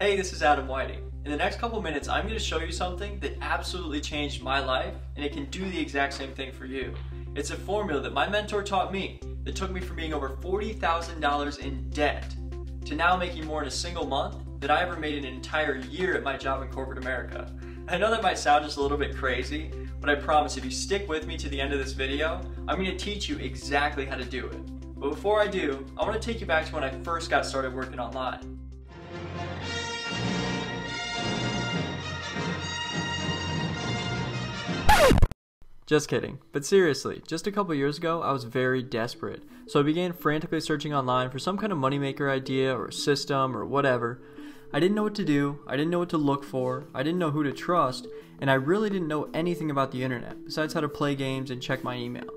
Hey, this is Adam Whiting. In the next couple minutes, I'm going to show you something that absolutely changed my life, and it can do the exact same thing for you. It's a formula that my mentor taught me that took me from being over $40,000 in debt to now making more in a single month than I ever made in an entire year at my job in corporate America. I know that might sound just a little bit crazy, but I promise if you stick with me to the end of this video, I'm going to teach you exactly how to do it. But before I do, I want to take you back to when I first got started working online. Just kidding, but seriously, just a couple years ago, I was very desperate. So I began frantically searching online for some kind of moneymaker idea or system or whatever. I didn't know what to do, I didn't know what to look for, I didn't know who to trust, and I really didn't know anything about the internet, besides how to play games and check my email.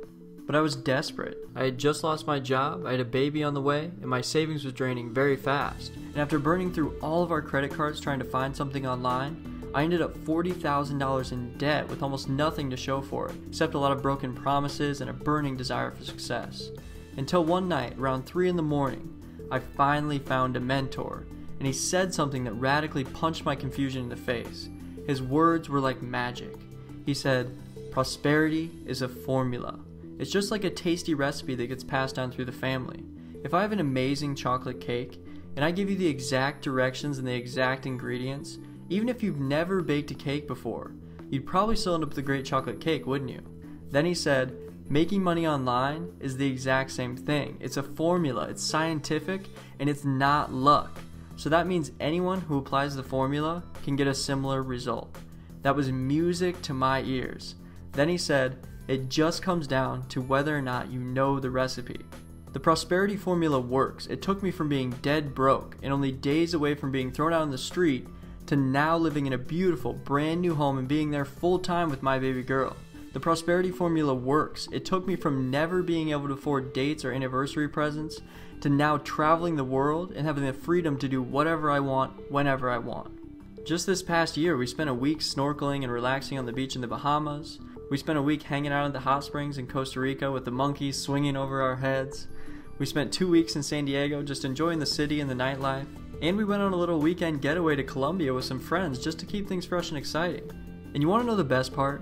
But I was desperate. I had just lost my job, I had a baby on the way, and my savings was draining very fast. And after burning through all of our credit cards trying to find something online, I ended up $40,000 in debt with almost nothing to show for it, except a lot of broken promises and a burning desire for success. Until one night, around 3 in the morning, I finally found a mentor, and he said something that radically punched my confusion in the face. His words were like magic. He said, "Prosperity is a formula. It's just like a tasty recipe that gets passed down through the family. If I have an amazing chocolate cake, and I give you the exact directions and the exact ingredients, even if you've never baked a cake before, you'd probably still end up with a great chocolate cake, wouldn't you?" Then he said, "Making money online is the exact same thing. It's a formula, it's scientific, and it's not luck. So that means anyone who applies the formula can get a similar result." That was music to my ears. Then he said, "It just comes down to whether or not you know the recipe." The prosperity formula works. It took me from being dead broke and only days away from being thrown out on the street to now living in a beautiful, brand new home and being there full time with my baby girl. The prosperity formula works. It took me from never being able to afford dates or anniversary presents to now traveling the world and having the freedom to do whatever I want, whenever I want. Just this past year, we spent a week snorkeling and relaxing on the beach in the Bahamas. We spent a week hanging out at the hot springs in Costa Rica with the monkeys swinging over our heads. We spent 2 weeks in San Diego just enjoying the city and the nightlife. And we went on a little weekend getaway to Colombia with some friends just to keep things fresh and exciting. And you want to know the best part?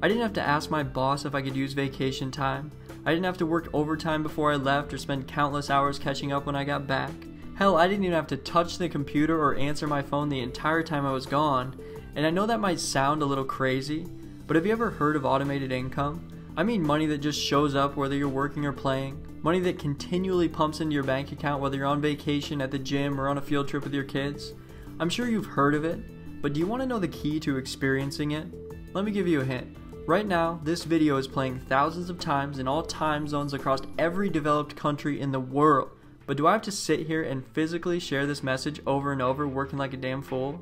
I didn't have to ask my boss if I could use vacation time. I didn't have to work overtime before I left or spend countless hours catching up when I got back. Hell, I didn't even have to touch the computer or answer my phone the entire time I was gone. And I know that might sound a little crazy, but have you ever heard of automated income? I mean money that just shows up whether you're working or playing. Money that continually pumps into your bank account whether you're on vacation, at the gym, or on a field trip with your kids. I'm sure you've heard of it, but do you want to know the key to experiencing it? Let me give you a hint. Right now, this video is playing thousands of times in all time zones across every developed country in the world. But do I have to sit here and physically share this message over and over, working like a damn fool?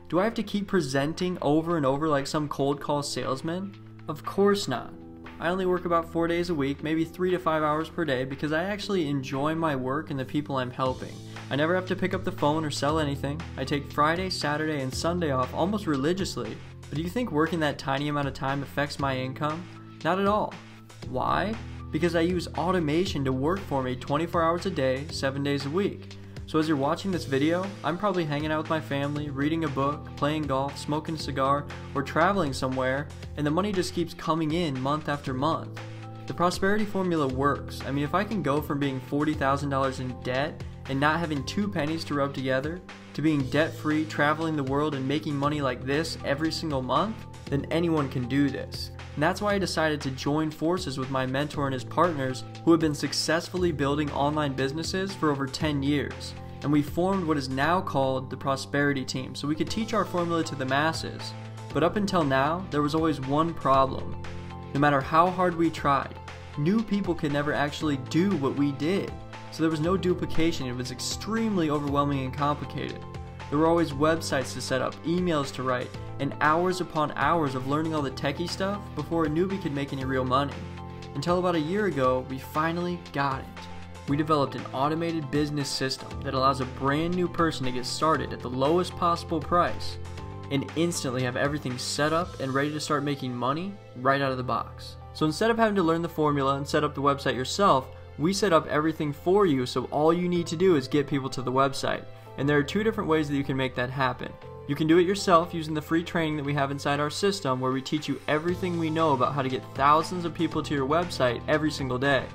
Do I have to keep presenting over and over like some cold call salesman? Of course not. I only work about 4 days a week, maybe 3 to 5 hours per day, because I actually enjoy my work and the people I'm helping. I never have to pick up the phone or sell anything. I take Friday, Saturday, and Sunday off almost religiously. But do you think working that tiny amount of time affects my income? Not at all. Why? Because I use automation to work for me 24 hours a day, 7 days a week. So as you're watching this video, I'm probably hanging out with my family, reading a book, playing golf, smoking a cigar, or traveling somewhere, and the money just keeps coming in month after month. The prosperity formula works. I mean, if I can go from being $40,000 in debt and not having 2 pennies to rub together, to being debt-free, traveling the world, and making money like this every single month, then anyone can do this. And that's why I decided to join forces with my mentor and his partners who have been successfully building online businesses for over 10 years. And we formed what is now called the Prosperity Team so we could teach our formula to the masses. But up until now, there was always one problem. No matter how hard we tried, new people could never actually do what we did. So there was no duplication. It was extremely overwhelming and complicated. There were always websites to set up, emails to write, and hours upon hours of learning all the techie stuff before a newbie could make any real money. Until about a year ago, we finally got it. We developed an automated business system that allows a brand new person to get started at the lowest possible price and instantly have everything set up and ready to start making money right out of the box. So instead of having to learn the formula and set up the website yourself, we set up everything for you, so all you need to do is get people to the website. And there are two different ways that you can make that happen. You can do it yourself using the free training that we have inside our system, where we teach you everything we know about how to get thousands of people to your website every single day.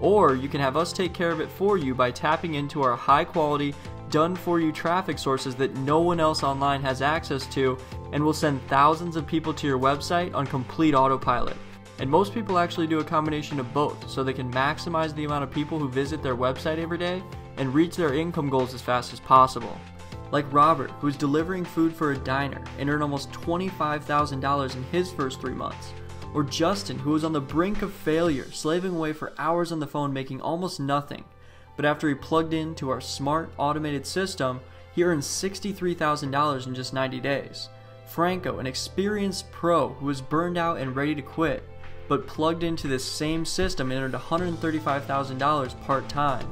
Or you can have us take care of it for you by tapping into our high quality, done for you traffic sources that no one else online has access to, and will send thousands of people to your website on complete autopilot. And most people actually do a combination of both, so they can maximize the amount of people who visit their website every day and reach their income goals as fast as possible. Like Robert, who's delivering food for a diner and earned almost $25,000 in his first 3 months. Or Justin, who was on the brink of failure, slaving away for hours on the phone making almost nothing. But after he plugged into our smart, automated system, he earned $63,000 in just 90 days. Franco, an experienced pro who was burned out and ready to quit, but plugged into this same system and earned $135,000 part-time.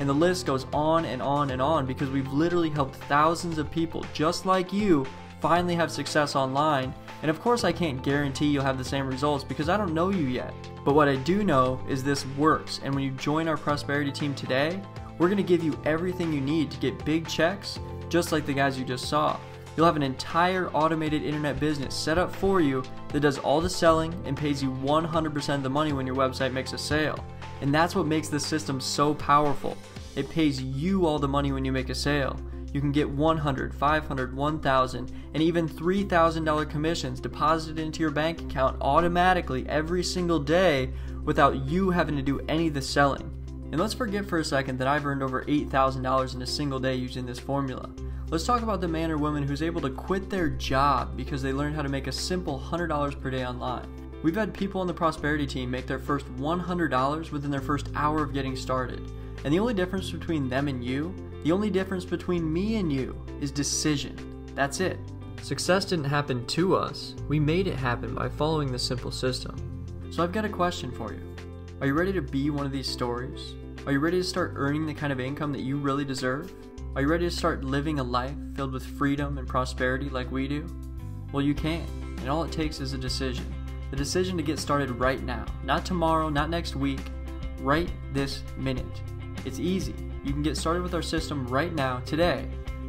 And the list goes on and on and on, because we've literally helped thousands of people just like you finally have success online. And of course I can't guarantee you'll have the same results because I don't know you yet. But what I do know is this works, and when you join our prosperity team today, we're going to give you everything you need to get big checks just like the guys you just saw. You'll have an entire automated internet business set up for you that does all the selling and pays you 100% of the money when your website makes a sale. And that's what makes this system so powerful. It pays you all the money when you make a sale. You can get $100, $500, $1,000, and even $3,000 commissions deposited into your bank account automatically every single day without you having to do any of the selling. And let's forget for a second that I've earned over $8,000 in a single day using this formula. Let's talk about the man or woman who's able to quit their job because they learned how to make a simple $100 per day online. We've had people on the prosperity team make their first $100 within their first hour of getting started. And the only difference between them and you, the only difference between me and you, is decision. That's it. Success didn't happen to us. We made it happen by following this simple system. So I've got a question for you. Are you ready to be one of these stories? Are you ready to start earning the kind of income that you really deserve? Are you ready to start living a life filled with freedom and prosperity like we do? Well, you can, and all it takes is a decision. The decision to get started right now. Not tomorrow, not next week, right this minute. It's easy. You can get started with our system right now, today,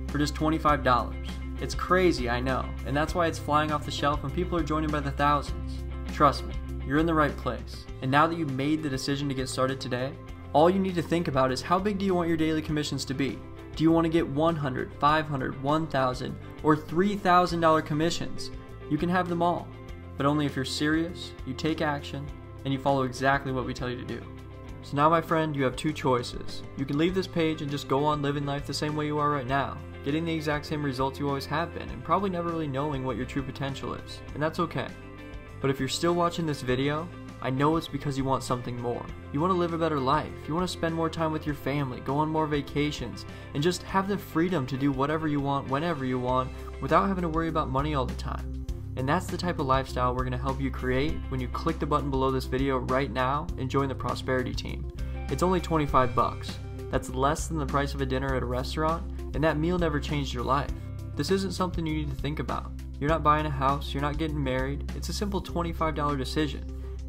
for just $25. It's crazy, I know, and that's why it's flying off the shelf and people are joining by the thousands. Trust me, you're in the right place. And now that you've made the decision to get started today, all you need to think about is, how big do you want your daily commissions to be? Do you want to get $100, $500, $1,000, or $3,000 commissions? You can have them all, but only if you're serious, you take action, and you follow exactly what we tell you to do. So now, my friend, you have two choices. You can leave this page and just go on living life the same way you are right now, getting the exact same results you always have been, and probably never really knowing what your true potential is, and that's okay. But if you're still watching this video, I know it's because you want something more. You want to live a better life. You want to spend more time with your family, go on more vacations, and just have the freedom to do whatever you want, whenever you want, without having to worry about money all the time. And that's the type of lifestyle we're going to help you create when you click the button below this video right now and join the prosperity team. It's only 25 bucks. That's less than the price of a dinner at a restaurant, and that meal never changed your life. This isn't something you need to think about. You're not buying a house, you're not getting married. It's a simple $25 decision.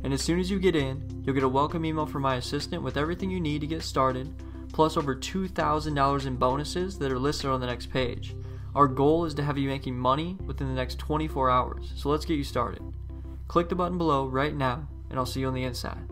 And as soon as you get in, you'll get a welcome email from my assistant with everything you need to get started, plus over $2,000 in bonuses that are listed on the next page. Our goal is to have you making money within the next 24 hours, so let's get you started. Click the button below right now, and I'll see you on the inside.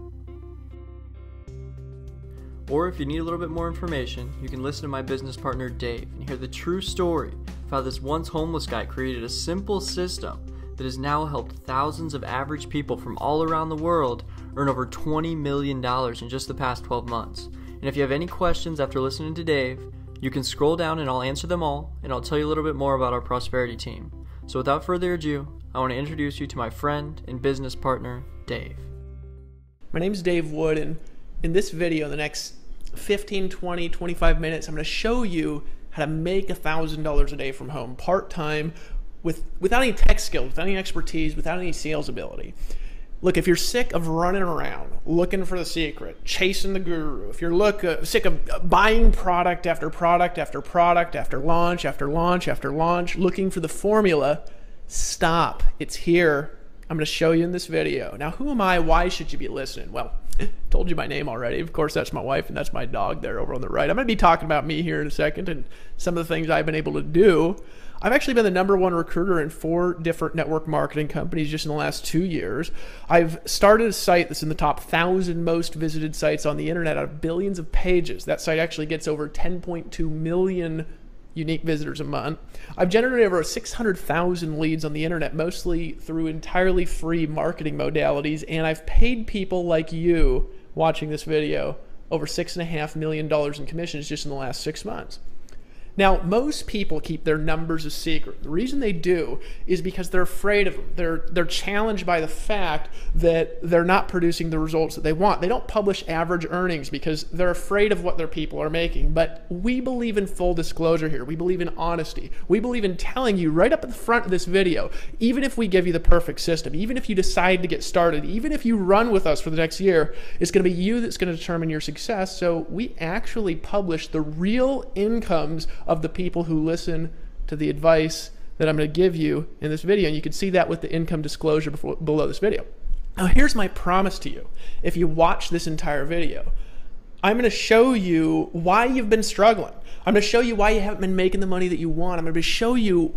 Or if you need a little bit more information, you can listen to my business partner Dave and hear the true story of how this once homeless guy created a simple system that has now helped thousands of average people from all around the world earn over $20 million in just the past 12 months. And if you have any questions after listening to Dave, you can scroll down and I'll answer them all, and I'll tell you a little bit more about our prosperity team. So without further ado, I want to introduce you to my friend and business partner, Dave. My name is Dave Wood, and in this video, the next 15, 20, 25 minutes, I'm going to show you how to make $1,000 a day from home, part-time, without any tech skills, without any expertise, without any sales ability. Look, if you're sick of running around, looking for the secret, chasing the guru, if you're sick of buying product after product after product, after launch after launch after launch, looking for the formula, stop. It's here. I'm going to show you in this video. Now, who am I? Why should you be listening? Well, Told you my name already. Of course, that's my wife and that's my dog there over on the right. I'm going to be talking about me here in a second and some of the things I've been able to do. I've actually been the #1 recruiter in 4 different network marketing companies just in the last 2 years. I've started a site that's in the top 1,000 most visited sites on the internet out of billions of pages. That site actually gets over 10.2 million unique visitors a month. I've generated over 600,000 leads on the internet, mostly through entirely free marketing modalities, and I've paid people like you watching this video over $6.5 million in commissions just in the last 6 months. Now, most people keep their numbers a secret. The reason they do is because they're afraid of them. They're challenged by the fact that they're not producing the results that they want. They don't publish average earnings because they're afraid of what their people are making. But we believe in full disclosure here. We believe in honesty. We believe in telling you right up at the front of this video, even if we give you the perfect system, even if you decide to get started, even if you run with us for the next year, it's going to be you that's going to determine your success. So we actually publish the real incomes of the people who listen to the advice that I'm going to give you in this video. And you can see that with the income disclosure below this video. Now, here's my promise to you. If you watch this entire video, I'm going to show you why you've been struggling. I'm going to show you why you haven't been making the money that you want. I'm going to show you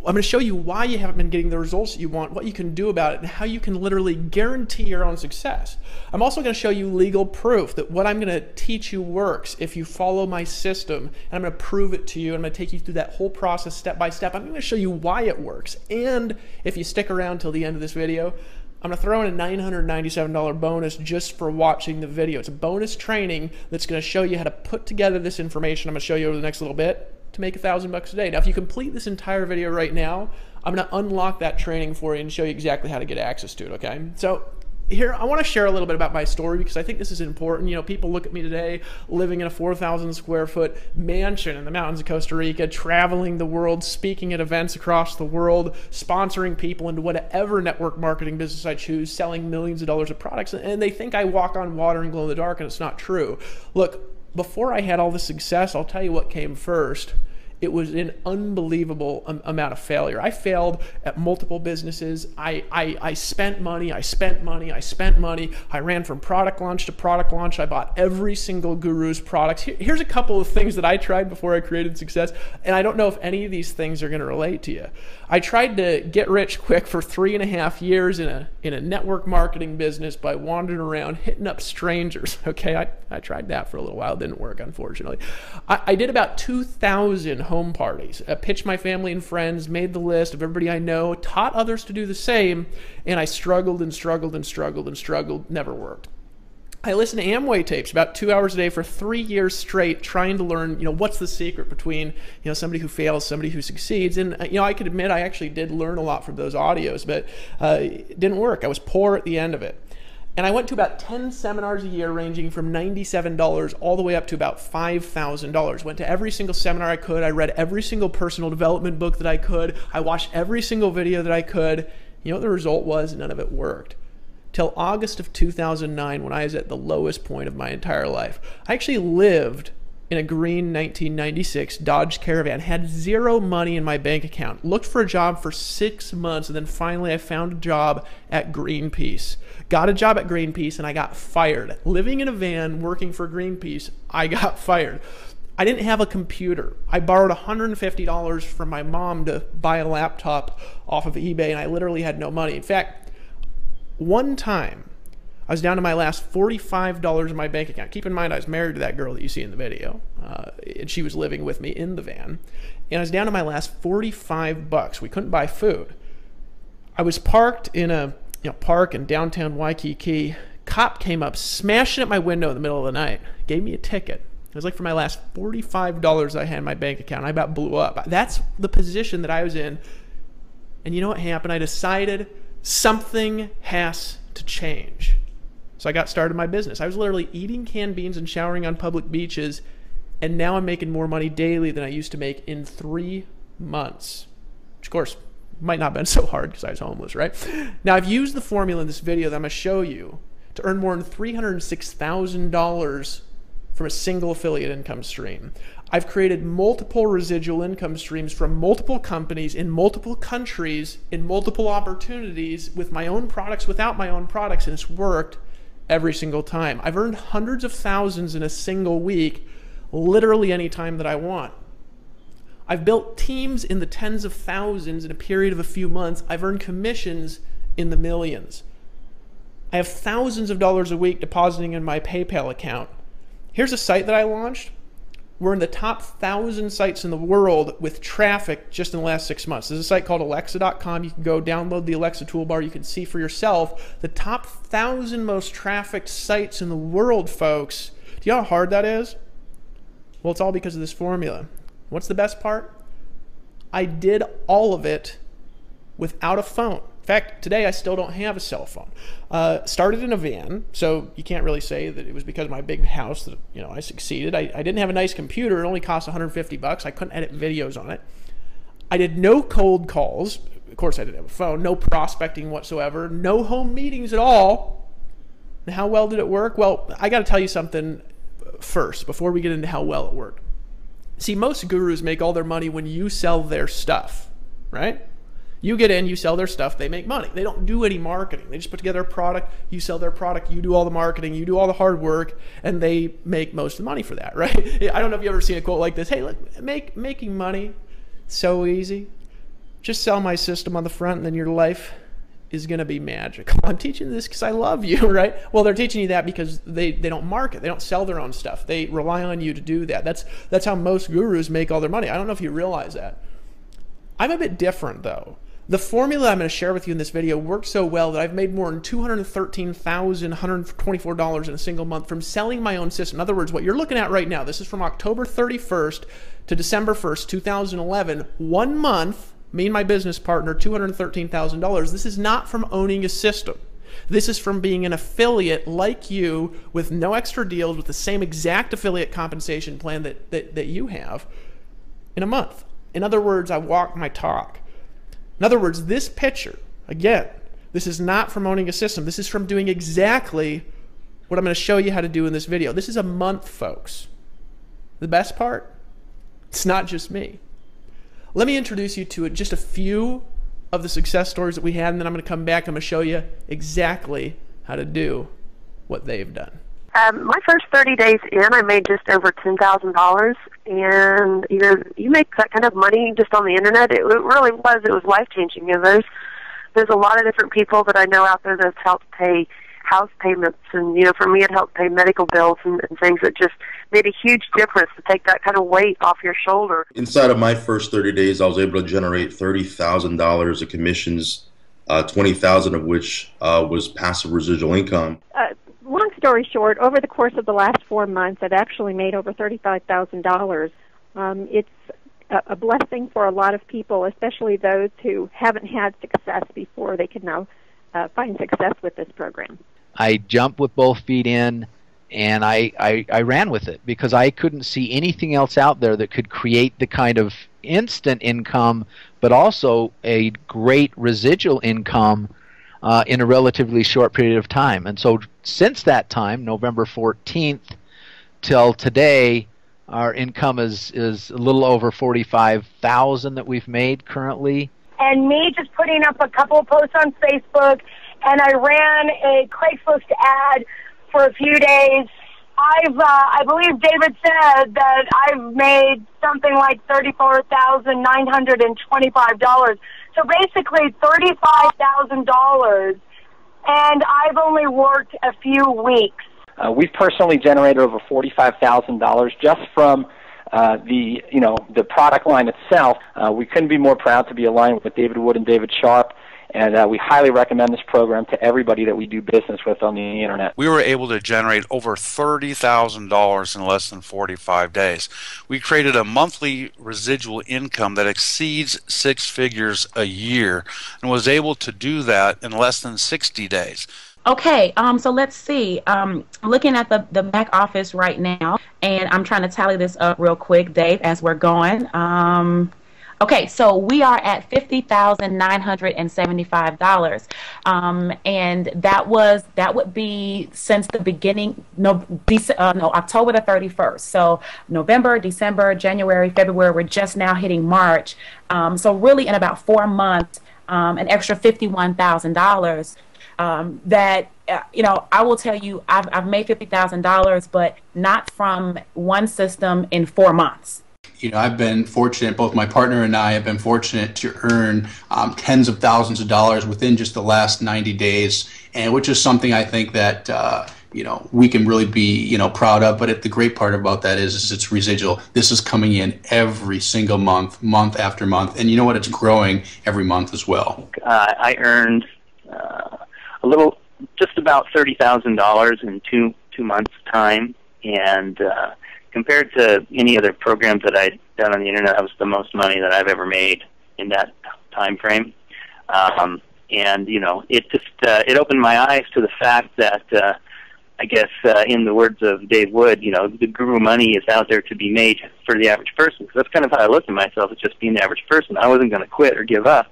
why you haven't been getting the results that you want, what you can do about it, and how you can literally guarantee your own success. I'm also going to show you legal proof that what I'm going to teach you works if you follow my system, and I'm going to prove it to you. I'm going to take you through that whole process step by step. I'm going to show you why it works. And if you stick around till the end of this video, I'm going to throw in a $997 bonus just for watching the video. It's a bonus training that's going to show you how to put together this information. I'm going to show you over the next little bit to make $1,000 a day. Now, if you complete this entire video right now, I'm going to unlock that training for you and show you exactly how to get access to it, okay? So here, I want to share a little bit about my story because I think this is important. You know, people look at me today living in a 4,000 square foot mansion in the mountains of Costa Rica, traveling the world, speaking at events across the world, sponsoring people into whatever network marketing business I choose, selling millions of dollars of products, and they think I walk on water and glow in the dark, and it's not true. Look, before I had all this success, I'll tell you what came first. It was an unbelievable amount of failure. I failed at multiple businesses. I spent money. I ran from product launch to product launch. I bought every single guru's product. Here's a couple of things that I tried before I created success, and I don't know if any of these things are going to relate to you. I tried to get rich quick for 3.5 years in a network marketing business by wandering around hitting up strangers. Okay, I tried that for a little while. It didn't work, unfortunately. I did about 2,000 home parties. I pitched my family and friends, made the list of everybody I know, taught others to do the same, and I struggled and struggled and struggled and struggled, never worked. I listened to Amway tapes about 2 hours a day for 3 years straight, trying to learn, what's the secret between, somebody who fails, somebody who succeeds. And, I could admit I actually did learn a lot from those audios, but it didn't work. I was poor at the end of it. And I went to about 10 seminars a year ranging from $97 all the way up to about $5,000. Went to every single seminar I could. I read every single personal development book that I could. I watched every single video that I could. You know what the result was? None of it worked. Till August of 2009, when I was at the lowest point of my entire life. I actually lived in a green 1996 Dodge Caravan, had zero money in my bank account, looked for a job for 6 months, and then finally I found a job at Greenpeace. Got a job at Greenpeace and I got fired. Living in a van, working for Greenpeace, I got fired. I didn't have a computer. I borrowed $150 from my mom to buy a laptop off of eBay, and I literally had no money. In fact, one time, I was down to my last $45 in my bank account. Keep in mind, I was married to that girl that you see in the video, and she was living with me in the van. And I was down to my last $45. We couldn't buy food. I was parked in a park in downtown Waikiki. Cop came up, smashing at my window in the middle of the night, gave me a ticket. It was like for my last $45 I had in my bank account. I about blew up. That's the position that I was in. And you know what happened? I decided something has to change. So I got started my business. I was literally eating canned beans and showering on public beaches, and now I'm making more money daily than I used to make in 3 months. Which, of course, might not have been so hard because I was homeless, right? Now, I've used the formula in this video that I'm going to show you to earn more than $306,000 from a single affiliate income stream. I've created multiple residual income streams from multiple companies in multiple countries in multiple opportunities with my own products, without my own products, and it's worked. every single time. I've earned hundreds of thousands in a single week, literally any time that I want. I've built teams in the tens of thousands in a period of a few months. I've earned commissions in the millions. I have thousands of dollars a week depositing in my PayPal account. Here's a site that I launched. We're in the top 1,000 sites in the world with traffic just in the last 6 months. There's a site called Alexa.com. You can go download the Alexa toolbar. You can see for yourself the top 1,000 most trafficked sites in the world, folks. Do you know how hard that is? Well, it's all because of this formula. What's the best part? I did all of it without a phone. In fact, today I still don't have a cell phone. Started in a van, so you can't really say that it was because of my big house that I succeeded. I didn't have a nice computer. It only cost $150. I couldn't edit videos on it. I did no cold calls. Of course, I didn't have a phone. No prospecting whatsoever. No home meetings at all. And how well did it work? Well, I got to tell you something first before we get into how well it worked. See, most gurus make all their money when you sell their stuff, right? You get in, you sell their stuff, they make money. They don't do any marketing. They just put together a product, you sell their product, you do all the marketing, you do all the hard work, and they make most of the money for that, right? I don't know if you've ever seen a quote like this. Hey, look, making money, so easy. Just sell my system on the front and then your life is going to be magical. I'm teaching this because I love you, right? Well, they're teaching you that because they don't market. They don't sell their own stuff. They rely on you to do that. That's how most gurus make all their money. I don't know if you realize that. I'm a bit different, though. The formula I'm going to share with you in this video works so well that I've made more than $213,124 in a single month from selling my own system. In other words, what you're looking at right now, this is from October 31st to December 1st, 2011, 1 month, me and my business partner, $213,000. This is not from owning a system. This is from being an affiliate like you with no extra deals with the same exact affiliate compensation plan that you have in a month. In other words, I walk my talk. In other words, this picture, again, this is not from owning a system. This is from doing exactly what I'm going to show you how to do in this video. This is a month, folks. The best part, it's not just me. Let me introduce you to just a few of the success stories that we had, and then I'm going to come back and I'm going to show you exactly how to do what they've done. My first 30 days in, I made just over $10,000, and you make that kind of money just on the internet. It really was. It was life-changing. There's a lot of different people that I know out there that's helped pay house payments, and for me, it helped pay medical bills and things that just made a huge difference to take that kind of weight off your shoulder. Inside of my first 30 days, I was able to generate $30,000 of commissions, $20,000 of which was passive residual income. Long story short, over the course of the last 4 months, I've actually made over $35,000. It's a blessing for a lot of people, especially those who haven't had success before. They can now find success with this program. I jumped with both feet in, and I ran with it because I couldn't see anything else out there that could create the kind of instant income, but also a great residual income in a relatively short period of time. And so since that time, November 14th till today, our income is a little over $45,000 that we've made currently. And me just putting up a couple of posts on Facebook, and I ran a Craigslist ad for a few days. I believe David said that I've made something like $34,925. So basically $35,000, and I've only worked a few weeks. We've personally generated over $45,000 just from the product line itself. We couldn't be more proud to be aligned with David Wood and David Sharp, and we highly recommend this program to everybody that we do business with on the internet. We were able to generate over $30,000 in less than 45 days. We created a monthly residual income that exceeds 6 figures a year, and was able to do that in less than 60 days. Okay, so let's see. Looking at the back office right now, and I'm trying to tally this up real quick, Dave, as we're going. Okay, so we are at $50,975, and that would be since the beginning. October the 31st. So November, December, January, February. We're just now hitting March. So really, in about 4 months, an extra $51,000. That you know, I will tell you, I've made $50,000, but not from one system in 4 months. You know, I've been fortunate, both my partner and I have been fortunate to earn tens of thousands of dollars within just the last 90 days, and which is something I think that, you know, we can really be, you know, proud of. But the great part about that is it's residual. This is coming in every single month, month after month. And you know what? It's growing every month as well. I earned just about $30,000 in two months' time. And compared to any other programs that I'd done on the internet, that was the most money that I've ever made in that time frame. And, you know, it just it opened my eyes to the fact that I guess in the words of Dave Wood, you know, the guru money is out there to be made for the average person. Because that's kind of how I looked at myself, as just being the average person. I wasn't going to quit or give up.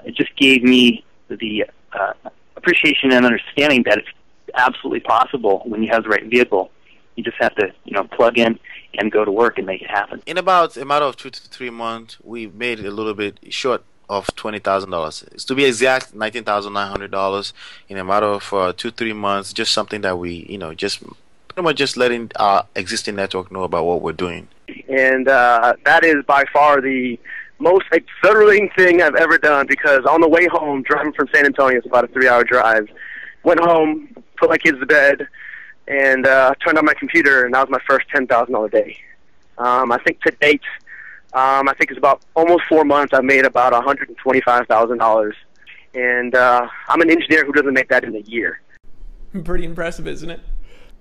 It just gave me the appreciation and understanding that it's absolutely possible when you have the right vehicle. You just have to, you know, plug in and go to work and make it happen. In about a matter of 2 to 3 months, we made a little bit short of $20,000. It's to be exact, $19,900 in a matter of 2-3 months. Just something that we, you know, just pretty much just letting our existing network know about what we're doing. And that is by far the most exhilarating thing I've ever done, because on the way home, driving from San Antonio, it's about a 3-hour drive, went home, put my kids to bed, and turned on my computer, and that was my first $10,000 day. I think to date, I think it's about almost 4 months, I've made about $125,000. And I'm an engineer who doesn't make that in a year. Pretty impressive, isn't it?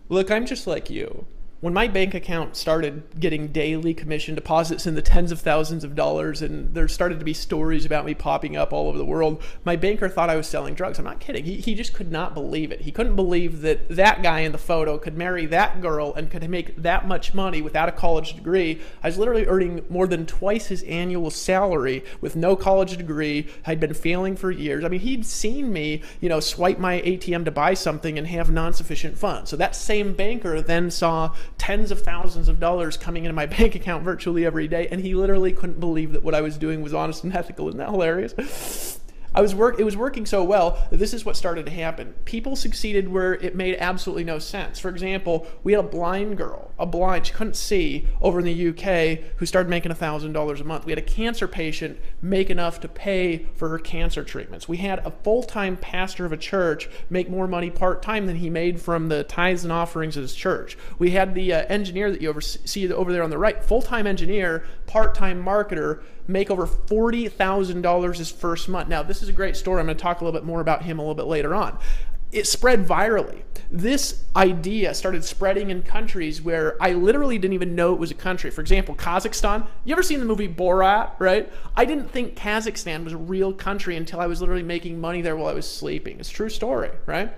Look, I'm just like you. When my bank account started getting daily commission deposits in the tens of thousands of dollars, and there started to be stories about me popping up all over the world, my banker thought I was selling drugs. I'm not kidding. He just could not believe it. He couldn't believe that that guy in the photo could marry that girl and could make that much money without a college degree. I was literally earning more than twice his annual salary with no college degree. I'd been failing for years. I mean, he'd seen me, you know, swipe my ATM to buy something and have non-sufficient funds. So that same banker then saw tens of thousands of dollars coming into my bank account virtually every day, and he literally couldn't believe that what I was doing was honest and ethical. Isn't that hilarious? It was working so well that this is what started to happen. People succeeded where it made absolutely no sense. For example, we had a blind girl, she couldn't see, over in the UK, who started making $1,000 a month. We had a cancer patient make enough to pay for her cancer treatments. We had a full-time pastor of a church make more money part-time than he made from the tithes and offerings of his church. We had the engineer that you see over there on the right, full-time engineer, part-time marketer, make over $40,000 his first month. Now, this is a great story. I'm going to talk a little bit more about him a little bit later on. It spread virally. This idea started spreading in countries where I literally didn't even know it was a country. For example, Kazakhstan. You ever seen the movie Borat, right? I didn't think Kazakhstan was a real country until I was literally making money there while I was sleeping. It's a true story, right?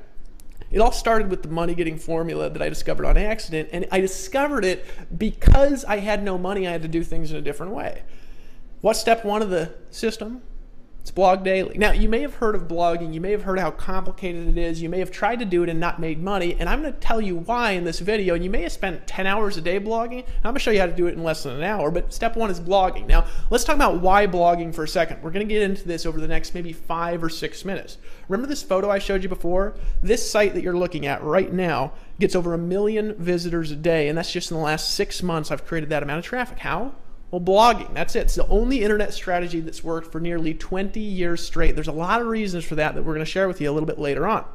It all started with the money getting formula that I discovered on accident, and I discovered it because I had no money. I had to do things in a different way. What's step one of the system? It's blog daily. Now, you may have heard of blogging. You may have heard how complicated it is. You may have tried to do it and not made money. And I'm going to tell you why in this video. And you may have spent 10 hours a day blogging. I'm going to show you how to do it in less than an hour. But step one is blogging. Now, let's talk about why blogging for a second. We're going to get into this over the next maybe 5 or 6 minutes. Remember this photo I showed you before? This site that you're looking at right now gets over 1 million visitors a day. And that's just in the last 6 months I've created that amount of traffic. How? Well, blogging, that's it. It's the only internet strategy that's worked for nearly 20 years straight. There's a lot of reasons for that we're going to share with you a little bit later on.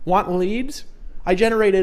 Want leads? I generate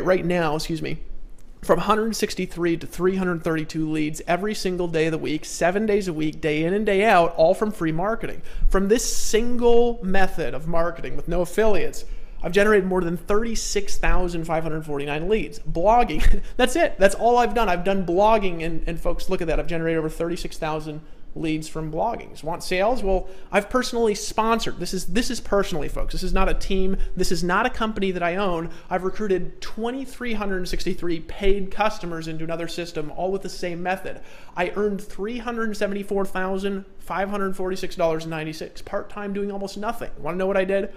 right now, from 163 to 332 leads every single day of the week, 7 days a week, day in and day out, all from free marketing. From this single method of marketing with no affiliates, I've generated more than 36,549 leads. Blogging, that's it. That's all I've done. I've done blogging, and folks, look at that. I've generated over 36,000 leads from blogging. Want sales? Well, I've personally sponsored. This is personally, folks. This is not a team. This is not a company that I own. I've recruited 2,363 paid customers into another system, all with the same method. I earned $374,546.96 part-time doing almost nothing. Want to know what I did?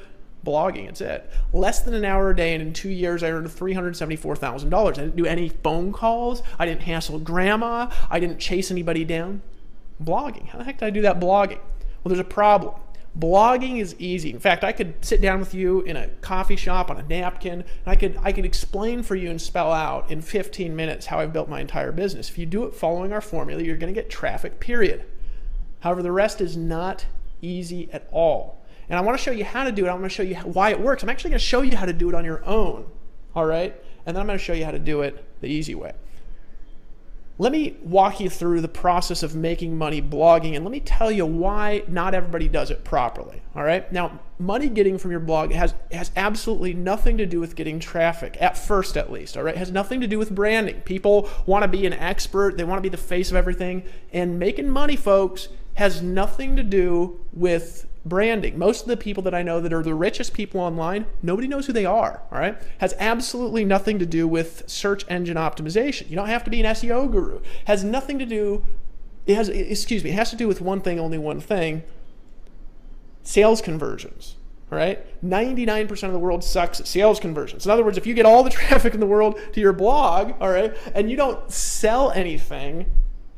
Blogging, it's it. Less than an hour a day, and in 2 years I earned $374,000. I didn't do any phone calls. I didn't hassle grandma. I didn't chase anybody down. Blogging. How the heck did I do that blogging? Well, there's a problem. Blogging is easy. In fact, I could sit down with you in a coffee shop on a napkin, and I could explain for you and spell out in 15 minutes how I've built my entire business. If you do it following our formula, you're going to get traffic, period. However, the rest is not easy at all. And I want to show you how to do it. I want to show you why it works. I'm actually going to show you how to do it on your own, all right? And then I'm going to show you how to do it the easy way. Let me walk you through the process of making money blogging, and let me tell you why not everybody does it properly, all right? Now, money getting from your blog has absolutely nothing to do with getting traffic, at first at least, all right? It has nothing to do with branding. People want to be an expert. They want to be the face of everything, and making money, folks, has nothing to do with branding. Most of the people that I know that are the richest people online, nobody knows who they are, all right? Has absolutely nothing to do with search engine optimization. You don't have to be an SEO guru. Has nothing to do, it has to do with one thing, only one thing, sales conversions, all right? 99% of the world sucks at sales conversions. In other words, if you get all the traffic in the world to your blog, all right, and you don't sell anything,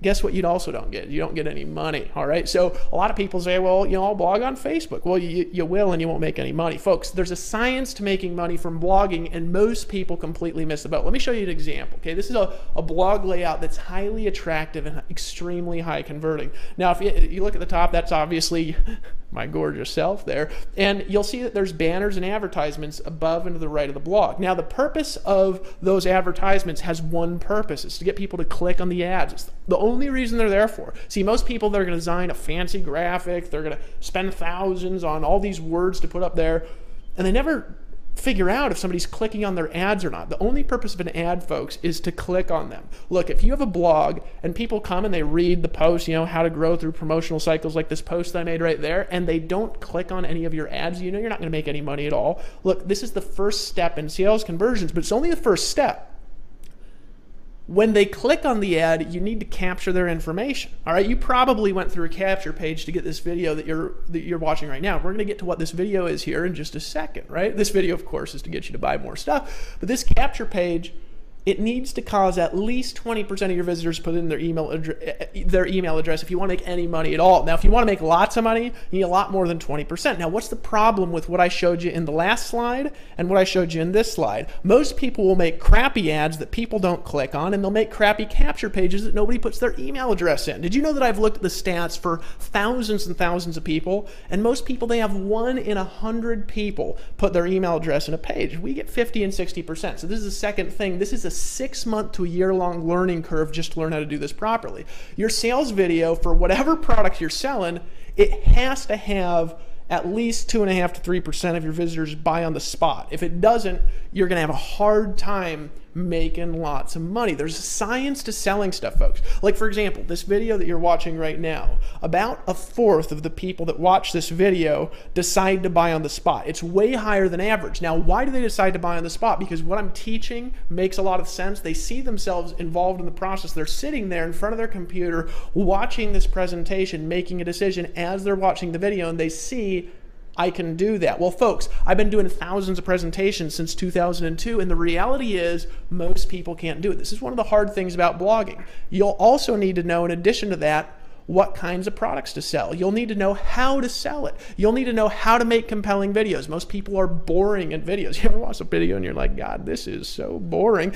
guess what you also don't get? You don't get any money, all right? So a lot of people say, well, you know, I'll blog on Facebook. Well, you will, and you won't make any money. Folks, there's a science to making money from blogging, and most people completely miss the boat. Let me show you an example, okay? This is a blog layout that's highly attractive and extremely high converting. Now, if you look at the top, that's obviously my gorgeous self there, and you'll see that there's banners and advertisements above and to the right of the blog. Now, the purpose of those advertisements has one purpose. It's to get people to click on the ads. It's the only reason they're there for. See, most people, they're going to design a fancy graphic, they're going to spend thousands on all these words to put up there, and they never figure out if somebody's clicking on their ads or not. The only purpose of an ad, folks, is to click on them. Look, if you have a blog and people come and they read the post, you know, how to grow through promotional cycles like this post that I made right there, and they don't click on any of your ads, you know you're not going to make any money at all. Look, this is the first step in sales conversions, but it's only the first step. When they click on the ad, you need to capture their information. All right, you probably went through a capture page to get this video that you're watching right now. We're going to get to what this video is here in just a second, right? This video, of course, is to get you to buy more stuff, but this capture page, it needs to cause at least 20% of your visitors put in their email address if you want to make any money at all. Now, if you want to make lots of money, you need a lot more than 20%. Now, what's the problem with what I showed you in the last slide and what I showed you in this slide? Most people will make crappy ads that people don't click on, and they'll make crappy capture pages that nobody puts their email address in. Did you know that I've looked at the stats for thousands and thousands of people, and most people, they have 1 in 100 people put their email address in a page. We get 50 and 60%. So this is the second thing. This is a 6-month to a year-long learning curve just to learn how to do this properly. Your sales video for whatever product you're selling, it has to have at least 2.5 to 3% of your visitors buy on the spot. If it doesn't, you're going to have a hard time making lots of money. There's a science to selling stuff, folks. Like, for example, this video that you're watching right now, about 1/4 of the people that watch this video decide to buy on the spot. It's way higher than average. Now, why do they decide to buy on the spot? Because what I'm teaching makes a lot of sense. They see themselves involved in the process. They're sitting there in front of their computer watching this presentation, making a decision as they're watching the video, and they see, I can do that. Well, folks, I've been doing thousands of presentations since 2002, and the reality is most people can't do it. This is one of the hard things about blogging. You'll also need to know, in addition to that, what kinds of products to sell. You'll need to know how to sell it. You'll need to know how to make compelling videos. Most people are boring at videos. You ever watch a video and you're like, God, this is so boring.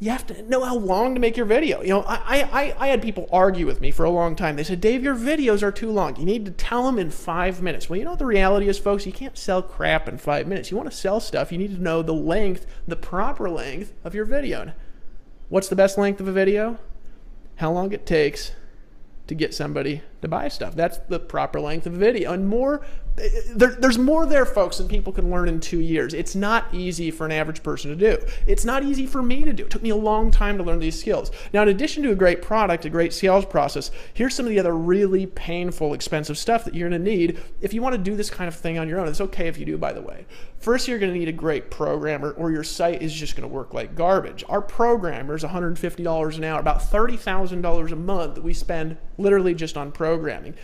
You have to know how long to make your video. You know, I had people argue with me for a long time. They said, Dave, your videos are too long. You need to tell them in 5 minutes. Well, you know what the reality is, folks? You can't sell crap in 5 minutes. You want to sell stuff, you need to know the length, the proper length of your video. And what's the best length of a video? How long it takes to get somebody to buy stuff. That's the proper length of a video. And more, there's more there, folks, than people can learn in 2 years. It's not easy for an average person to do. It's not easy for me to do. It took me a long time to learn these skills. Now, in addition to a great product, a great sales process, here's some of the other really painful, expensive stuff that you're going to need if you want to do this kind of thing on your own. It's okay if you do, by the way. First, you're going to need a great programmer, or your site is just going to work like garbage. Our programmer is $150 an hour, about $30,000 a month that we spend literally just on programming.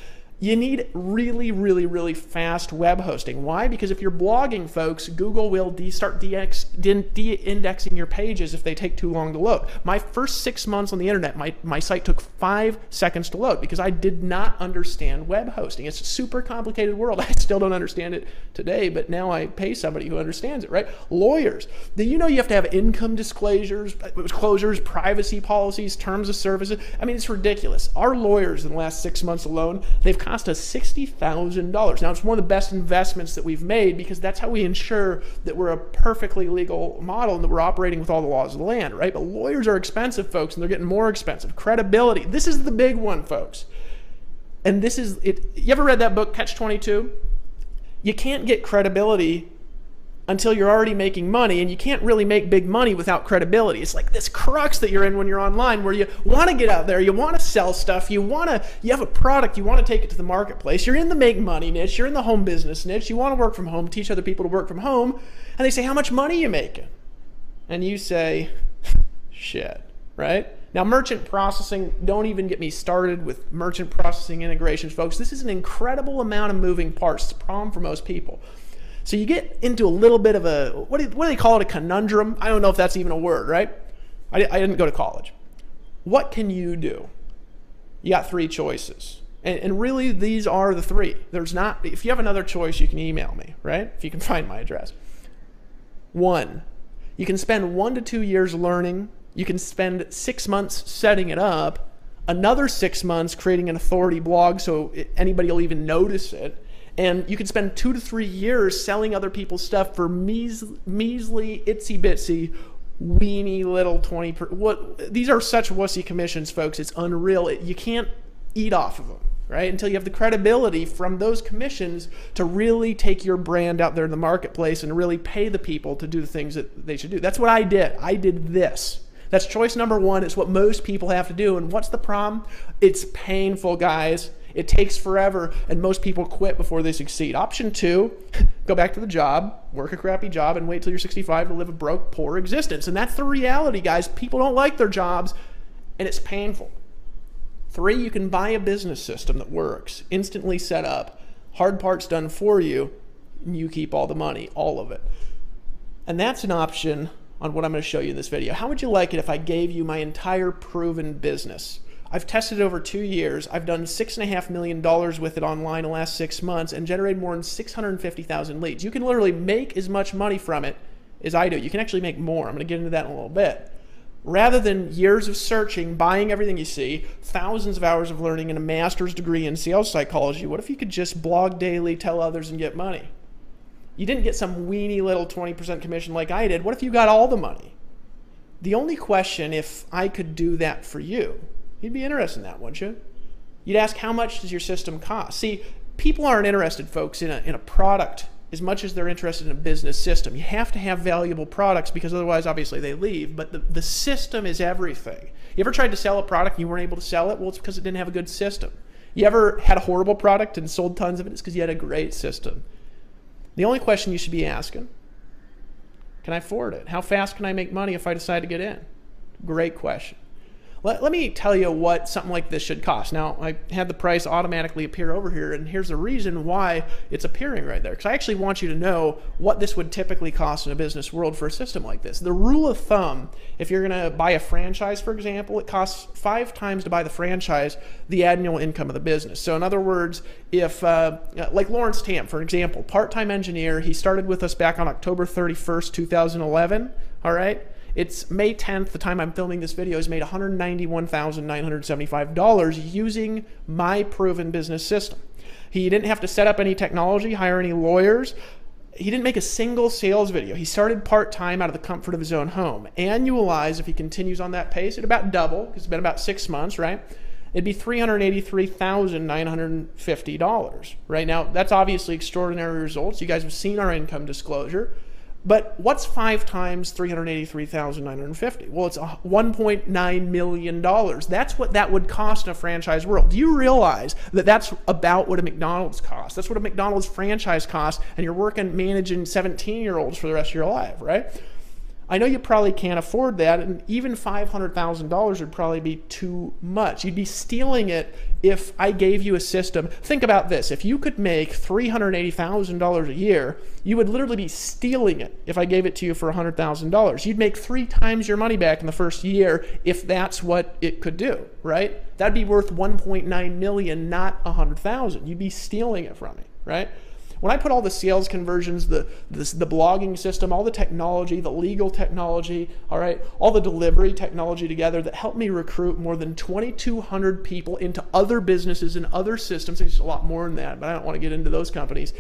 You need really, really, really fast web hosting. Why? Because if you're blogging, folks, Google will start de-indexing your pages if they take too long to load. My first 6 months on the internet, my site took 5 seconds to load because I did not understand web hosting. It's a super complicated world. I still don't understand it today, but now I pay somebody who understands it, right? Lawyers. Do you know you have to have income disclosures, privacy policies, terms of services? I mean, it's ridiculous. Our lawyers in the last 6 months alone, they've cost us $60,000. Now, it's one of the best investments that we've made because that's how we ensure that we're a perfectly legal model and that we're operating with all the laws of the land, right? But lawyers are expensive, folks, and they're getting more expensive. Credibility. This is the big one, folks. And this is it. You ever read that book, Catch-22? You can't get credibility until you're already making money, and you can't really make big money without credibility. It's like this crux that you're in when you're online where you want to get out there, you want to sell stuff, you have a product, you want to take it to the marketplace, you're in the make money niche, you're in the home business niche, you want to work from home, teach other people to work from home, and they say, how much money are you making? And you say, shit, right? Now, merchant processing, don't even get me started with merchant processing integrations, folks. This is an incredible amount of moving parts. It's a problem for most people. So you get into a little bit of a, what do they call it, a conundrum? I don't know if that's even a word, right? I didn't go to college. What can you do? You got 3 choices. And really, these are the 3. There's not, if you have another choice, you can email me, right? If you can find my address. 1, you can spend 1 to 2 years learning. You can spend 6 months setting it up, another 6 months creating an authority blog so anybody will even notice it. And you can spend 2 to 3 years selling other people's stuff for measly, itsy bitsy, weeny little 20%. These are such wussy commissions, folks. It's unreal. You can't eat off of them, right? Until you have the credibility from those commissions to really take your brand out there in the marketplace and really pay the people to do the things that they should do. That's what I did. I did this. That's choice number 1. It's what most people have to do. And what's the problem? It's painful, guys. It takes forever, and most people quit before they succeed. Option 2, go back to the job, work a crappy job, and wait till you're 65 to live a broke, poor existence. And that's the reality, guys. People don't like their jobs, and it's painful. 3, you can buy a business system that works, instantly set up, hard parts done for you, and you keep all the money, all of it. And that's an option on what I'm going to show you in this video. How would you like it if I gave you my entire proven business? I've tested it over 2 years. I've done $6.5 million with it online in the last 6 months and generated more than 650,000 leads. You can literally make as much money from it as I do. You can actually make more. I'm going to get into that in a little bit. Rather than years of searching, buying everything you see, thousands of hours of learning, and a master's degree in sales psychology, what if you could just blog daily, tell others, and get money? You didn't get some weeny little 20% commission like I did. What if you got all the money? The only question, if I could do that for you, you'd be interested in that, wouldn't you? You'd ask, how much does your system cost? See, people aren't interested, folks, in a product as much as they're interested in a business system. You have to have valuable products because otherwise, obviously, they leave. But the system is everything. You ever tried to sell a product and you weren't able to sell it? Well, it's because it didn't have a good system. You ever had a horrible product and sold tons of it? It's because you had a great system. The only question you should be asking, can I afford it? How fast can I make money if I decide to get in? Great question. Let me tell you what something like this should cost. Now, I had the price automatically appear over here, and here's the reason why it's appearing right there. Because I actually want you to know what this would typically cost in a business world for a system like this. The rule of thumb, if you're going to buy a franchise, for example, it costs 5 times to buy the franchise the annual income of the business. So in other words, if, like Lawrence Tam, for example, part-time engineer, he started with us back on October 31st, 2011, all right? It's May 10th, the time I'm filming this video, he's made $191,975 using my proven business system. He didn't have to set up any technology, hire any lawyers. He didn't make a single sales video. He started part-time out of the comfort of his own home. Annualized, if he continues on that pace, it'd about double, because it's been about 6 months, right? It'd be $383,950, right? Now, that's obviously extraordinary results. You guys have seen our income disclosure. But what's 5 times $383,950? Well, it's $1.9 million. That's what that would cost in a franchise world. Do you realize that that's about what a McDonald's costs? That's what a McDonald's franchise costs, and you're working managing 17-year-olds for the rest of your life, right? I know you probably can't afford that, and even $500,000 would probably be too much. You'd be stealing it if I gave you a system, think about this. If you could make $380,000 a year, you would literally be stealing it if I gave it to you for $100,000. You'd make 3 times your money back in the first year if that's what it could do, right? That'd be worth $1.9 million, not $100,000. You'd be stealing it from me, right? When I put all the sales conversions, the blogging system, all the technology, the legal technology, all right, all the delivery technology together that helped me recruit more than 2,200 people into other businesses and other systems, there's a lot more than that, but I don't want to get into those companies.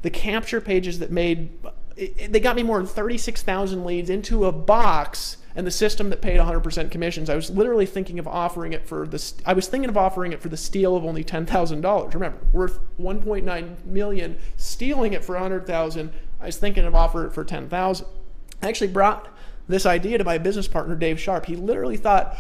The capture pages that they got me more than 36,000 leads into a box, and the system that paid 100% commissions. I was literally thinking of offering it for the steal of only $10,000. Remember, worth $1.9 million, stealing it for $100,000. I was thinking of offering it for $10,000. I actually brought this idea to my business partner, Dave Sharp. He literally thought,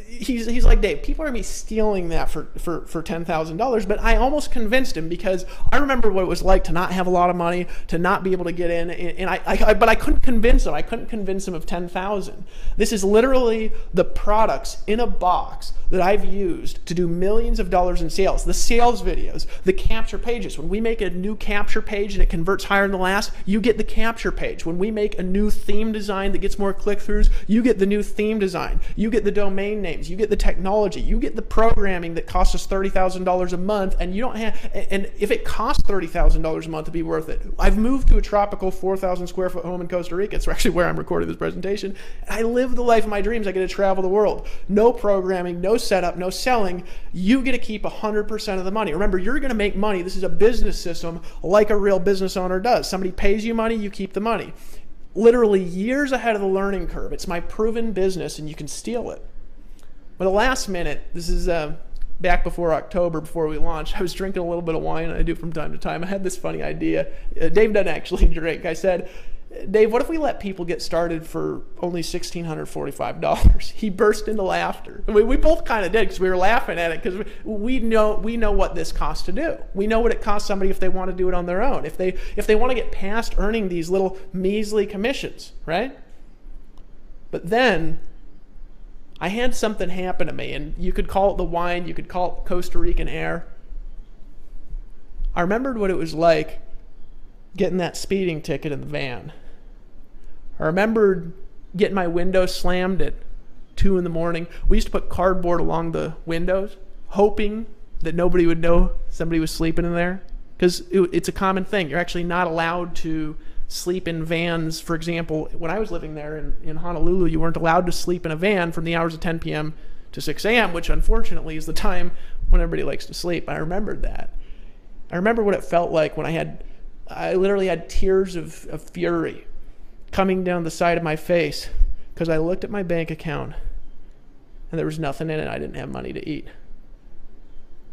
he's like, Dave, people are going to be stealing that for $10,000, but I almost convinced him because I remember what it was like to not have a lot of money, to not be able to get in, but I couldn't convince him. I couldn't convince him of $10,000. This is literally the products in a box that I've used to do millions of dollars in sales. The sales videos, the capture pages. When we make a new capture page and it converts higher than the last, you get the capture page. When we make a new theme design that gets more click-throughs, you get the new theme design. You get the domain names, you get the technology, you get the programming that costs us $30,000 a month, and you don't have, and if it costs $30,000 a month to be worth it. I've moved to a tropical 4,000 square foot home in Costa Rica. It's actually where I'm recording this presentation. I live the life of my dreams. I get to travel the world. No programming, no setup, no selling. You get to keep 100% of the money. Remember, you're going to make money. This is a business system like a real business owner does. Somebody pays you money, you keep the money. Literally years ahead of the learning curve. It's my proven business, and you can steal it. But the last minute, this is back before October, before we launched, I was drinking a little bit of wine, and I do from time to time. I had this funny idea. Dave doesn't actually drink. I said, Dave, what if we let people get started for only $1,645? He burst into laughter. We both kind of did because we were laughing at it because we know what this costs to do. We know what it costs somebody if they want to do it on their own. If they want to get past earning these little measly commissions, right? But then I had something happen to me, and you could call it the wine, you could call it Costa Rican air. I remembered what it was like getting that speeding ticket in the van. I remembered getting my window slammed at 2 in the morning. We used to put cardboard along the windows, hoping that nobody would know somebody was sleeping in there, because it's a common thing. You're actually not allowed to sleep in vans. For example, when I was living there in Honolulu, you weren't allowed to sleep in a van from the hours of 10 p.m. to 6 a.m., which unfortunately is the time when everybody likes to sleep. I remembered that. I remember what it felt like when I literally had tears of fury coming down the side of my face because I looked at my bank account and there was nothing in it. I didn't have money to eat.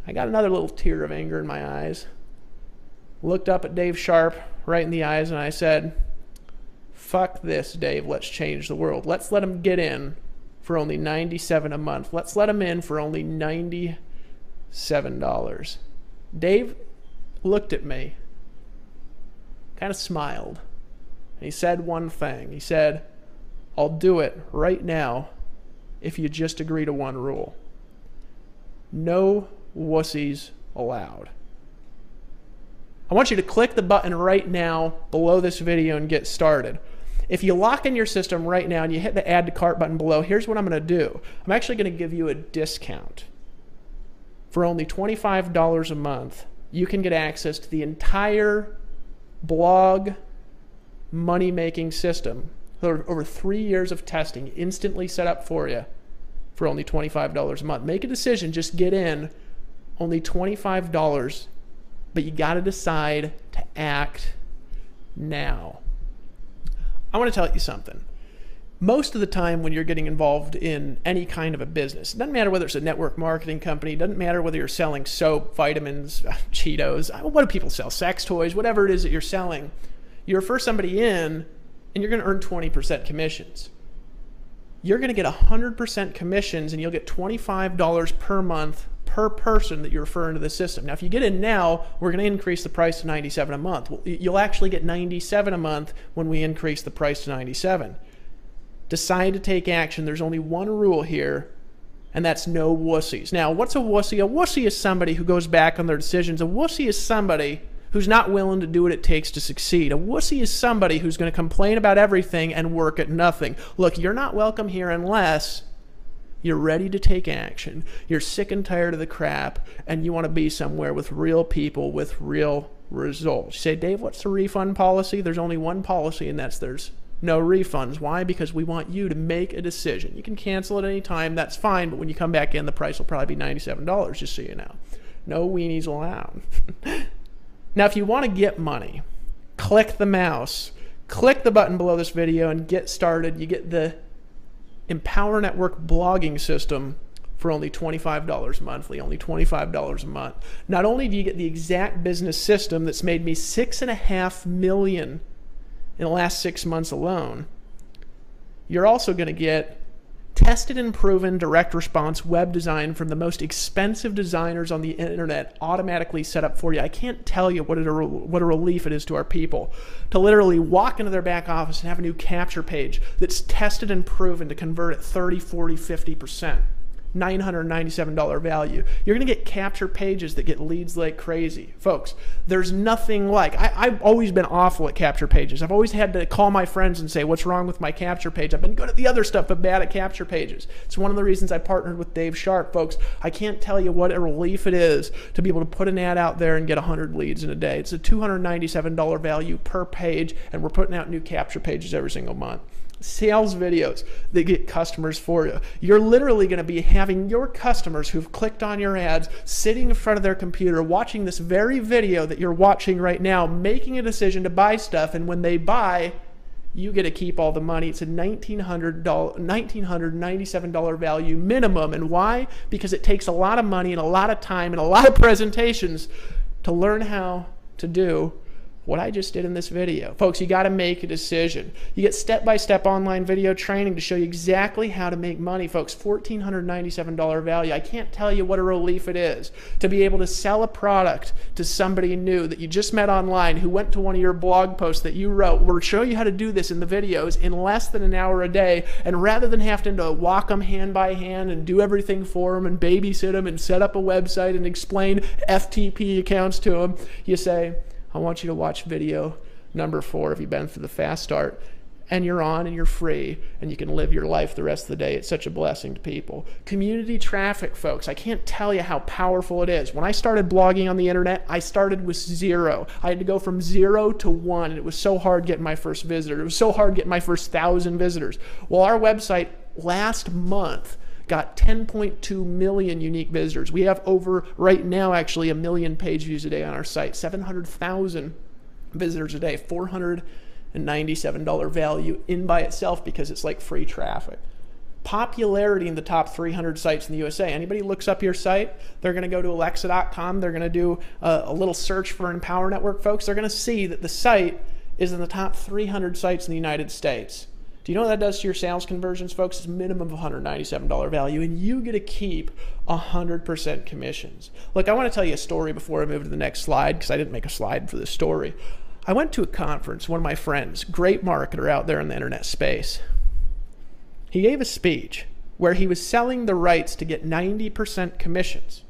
I got another little tear of anger in my eyes, looked up at Dave Sharp right in the eyes, and I said, fuck this, Dave. Let's change the world. Let's let him get in for only $97 a month. Let's let him in for only $97. Dave looked at me, kind of smiled, and he said one thing. He said, I'll do it right now if you just agree to one rule. No wussies allowed. I want you to click the button right now below this video and get started. If you lock in your system right now and you hit the add to cart button below, here's what I'm going to do. I'm actually going to give you a discount. For only $25 a month, you can get access to the entire blog money-making system. Over 3 years of testing, instantly set up for you for only $25 a month. Make a decision, just get in, only $25, but you got to decide to act now. I want to tell you something. Most of the time when you're getting involved in any kind of a business, it doesn't matter whether it's a network marketing company, it doesn't matter whether you're selling soap, vitamins, Cheetos, what do people sell, sex toys, whatever it is that you're selling, you refer somebody in and you're going to earn 20% commissions. You're going to get 100% commissions and you'll get $25 per month per person that you refer into the system. Now, if you get in now, we're going to increase the price to $97 a month. You'll actually get $97 a month when we increase the price to $97. Decide to take action. There's only one rule here. And that's no wussies. Now, what's a wussy? A wussy is somebody who goes back on their decisions. A wussy is somebody who's not willing to do what it takes to succeed. A wussy is somebody who's going to complain about everything and work at nothing. Look, you're not welcome here unless you're ready to take action. You're sick and tired of the crap, and you want to be somewhere with real people with real results. You say, Dave, what's the refund policy? There's only one policy, and that's there's no refunds. Why? Because we want you to make a decision. You can cancel at any time. That's fine, but when you come back in, the price will probably be $97, just so you know. No weenies allowed. Now, if you want to get money, click the mouse, click the button below this video, and get started. You get the Empower Network blogging system for only $25 monthly, only $25 a month. Not only do you get the exact business system that's made me $6.5 million in the last 6 months alone, you're also going to get tested and proven direct response web design from the most expensive designers on the internet automatically set up for you. I can't tell you what a relief it is to our people to literally walk into their back office and have a new capture page that's tested and proven to convert at 30, 40, 50%. $997 value. You're going to get capture pages that get leads like crazy. Folks, there's nothing like, I've always been awful at capture pages. I've always had to call my friends and say, what's wrong with my capture page? I've been good at the other stuff, but bad at capture pages. It's one of the reasons I partnered with Dave Sharp. Folks, I can't tell you what a relief it is to be able to put an ad out there and get 100 leads in a day. It's a $297 value per page, and we're putting out new capture pages every single month. Sales videos that get customers for you. You're literally going to be having your customers who've clicked on your ads sitting in front of their computer watching this very video that you're watching right now, making a decision to buy stuff, and when they buy, you get to keep all the money. It's a $1,997 value minimum. And why? Because it takes a lot of money and a lot of time and a lot of presentations to learn how to do what I just did in this video. Folks, you got to make a decision. You get step-by-step online video training to show you exactly how to make money. Folks, $1,497 value. I can't tell you what a relief it is to be able to sell a product to somebody new that you just met online who went to one of your blog posts that you wrote. We'll show you how to do this in the videos in less than an hour a day, and rather than having to walk them hand by hand and do everything for them and babysit them and set up a website and explain FTP accounts to them, you say, I want you to watch video number 4 if you've been through the fast start, and you're on and you're free and you can live your life the rest of the day. It's such a blessing to people. Community traffic, folks, I can't tell you how powerful it is. When I started blogging on the internet, I started with 0. I had to go from 0 to 1, and it was so hard getting my first visitor. It was so hard getting my first 1,000 visitors. Well, our website last month got 10.2 million unique visitors. We have over, right now actually, 1 million page views a day on our site, 700,000 visitors a day, $497 value in by itself because it's like free traffic. Popularity in the top 300 sites in the USA. Anybody looks up your site, they're going to go to Alexa.com, they're going to do a little search for Empower Network, folks. They're going to see that the site is in the top 300 sites in the United States. Do you know what that does to your sales conversions, folks? It's a minimum of $197 value, and you get to keep 100% commissions. Look, I want to tell you a story before I move to the next slide, because I didn't make a slide for this story. I went to a conference, one of my friends, great marketer out there in the internet space. He gave a speech where he was selling the rights to get 90% commissions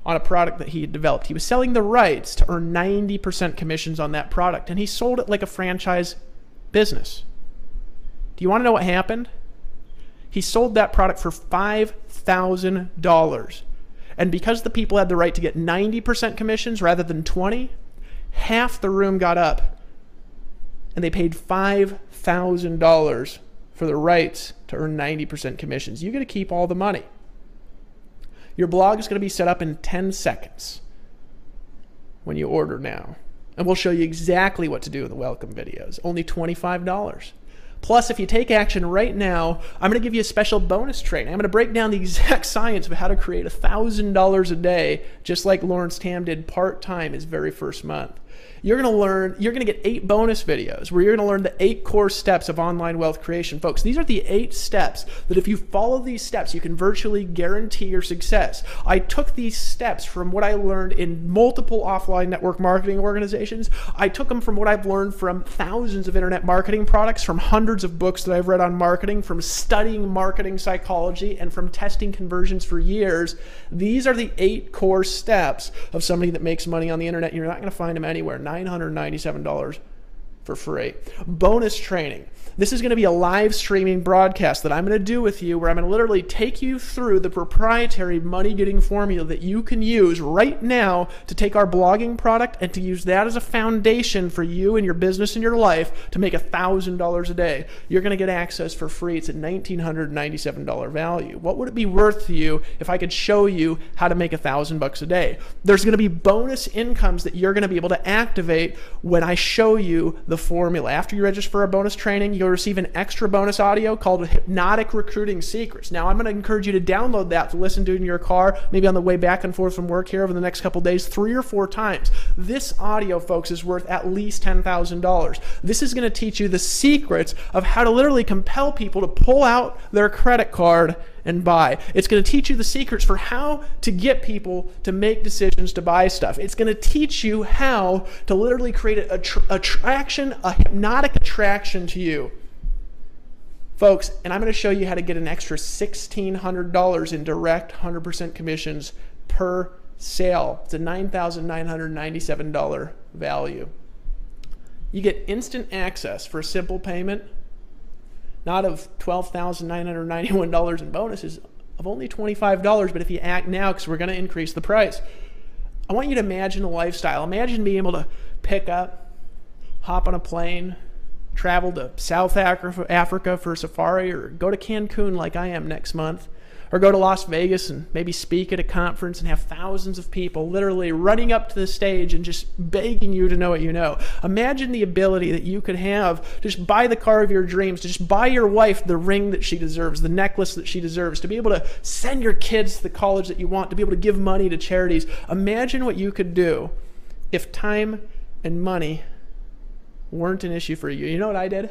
on a product that he had developed. He was selling the rights to earn 90% commissions on that product, and he sold it like a franchise business. Do you want to know what happened? He sold that product for $5,000. And because the people had the right to get 90% commissions rather than 20, half the room got up and they paid $5,000 for the rights to earn 90% commissions. You get to keep all the money. Your blog is going to be set up in 10 seconds when you order now. And we'll show you exactly what to do in the welcome videos. Only $25. Plus, if you take action right now, I'm going to give you a special bonus training. I'm going to break down the exact science of how to create $1,000 a day, just like Lawrence Tam did part-time his very first month. You're going to get 8 bonus videos where you're going to learn the 8 core steps of online wealth creation. Folks, these are the 8 steps that if you follow these steps, you can virtually guarantee your success. I took these steps from what I learned in multiple offline network marketing organizations. I took them from what I've learned from thousands of internet marketing products, from hundreds hundreds of books that I've read on marketing, from studying marketing psychology, and from testing conversions for years. These are the 8 core steps of somebody that makes money on the internet. You're not going to find them anywhere. $997 for free. Bonus training. This is going to be a live streaming broadcast that I'm going to do with you, where I'm going to literally take you through the proprietary money-getting formula that you can use right now to take our blogging product and to use that as a foundation for you and your business and your life to make $1,000 a day. You're going to get access for free. It's a $1,997 value. What would it be worth to you if I could show you how to make $1,000 a day? There's going to be bonus incomes that you're going to be able to activate when I show you the formula. After you register for our bonus training, you'll receive an extra bonus audio called Hypnotic Recruiting Secrets. Now, I'm going to encourage you to download that to listen to in your car, maybe on the way back and forth from work here over the next couple days, 3 or 4 times. This audio, folks, is worth at least $10,000. This is going to teach you the secrets of how to literally compel people to pull out their credit card and buy. It's going to teach you the secrets for how to get people to make decisions to buy stuff. It's going to teach you how to literally create a hypnotic attraction to you. Folks, and I'm going to show you how to get an extra $1,600 in direct 100% commissions per sale. It's a $9,997 value. You get instant access for a simple payment, not of $12,991 in bonuses, of only $25, but if you act now, because we're going to increase the price. I want you to imagine a lifestyle. Imagine being able to pick up, hop on a plane, travel to South Africa for a safari, or go to Cancun like I am next month, or go to Las Vegas and maybe speak at a conference and have thousands of people literally running up to the stage and just begging you to know what you know. Imagine the ability that you could have to just buy the car of your dreams, to just buy your wife the ring that she deserves, the necklace that she deserves, to be able to send your kids to the college that you want, to be able to give money to charities. Imagine what you could do if time and money weren't an issue for you. You know what I did?